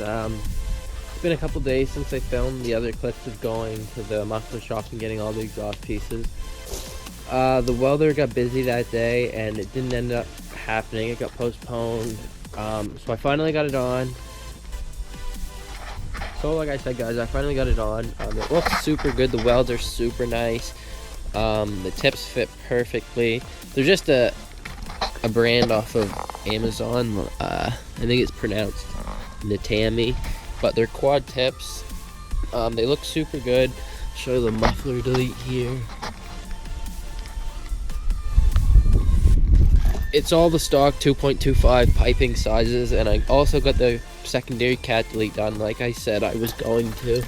It's been a couple days since I filmed the other clips of going to the muffler shop and getting all the exhaust pieces. The welder got busy that day and it didn't end up happening. It got postponed. So I finally got it on. So like I said, guys, I finally got it on. It looks super good. The welds are super nice. The tips fit perfectly. They're just a brand off of Amazon. I think it's pronounced Natami, but they're quad tips. They look super good. Show you the muffler delete here. It's all the stock 2.25 piping sizes, and I also got the secondary cat delete done like I said I was going to.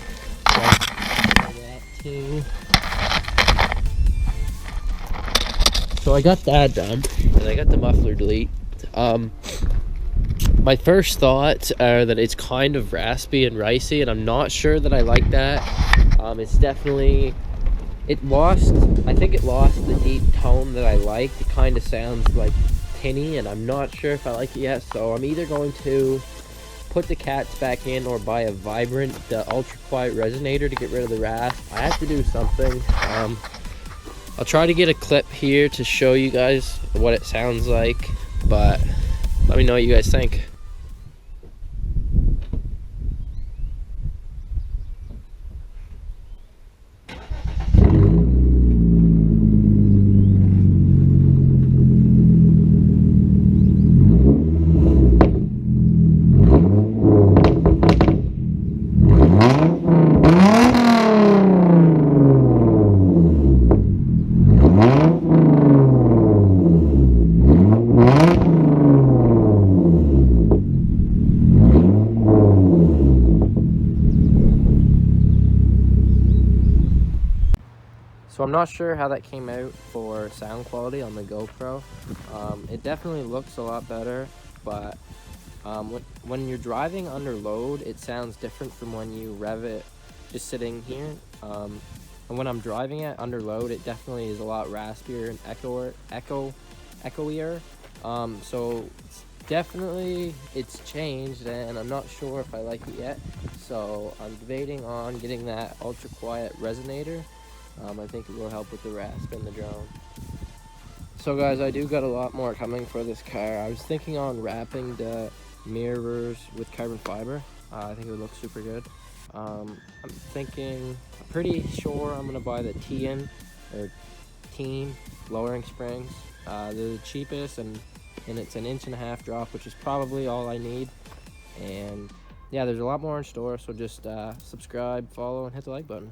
So I got that done, and I got the muffler delete. My first thoughts are that it's kind of raspy and ricey, and I'm not sure that I like that. It's definitely, I think it lost the deep tone that I liked. It kind of sounds like tinny, and I'm not sure if I like it yet, so I'm either going to put the cats back in or buy a vibrant ultra quiet resonator to get rid of the rasp. I have to do something. I'll try to get a clip here to show you guys what it sounds like, but let me know what you guys think. So I'm not sure how that came out for sound quality on the GoPro. It definitely looks a lot better, but when you're driving under load, it sounds different from when you rev it just sitting here. And when I'm driving it under load, it definitely is a lot raspier and echoier. So definitely it's changed, and I'm not sure if I like it yet. So I'm debating on getting that ultra quiet resonator. I think it will help with the rasp in the drone. So guys, I do got a lot more coming for this car. I was thinking on wrapping the mirrors with carbon fiber. I think it would look super good. I'm pretty sure I'm gonna buy the Team lowering springs. They're the cheapest, and it's an 1.5 inch drop, which is probably all I need. And yeah, there's a lot more in store, so just subscribe, follow, and hit the like button.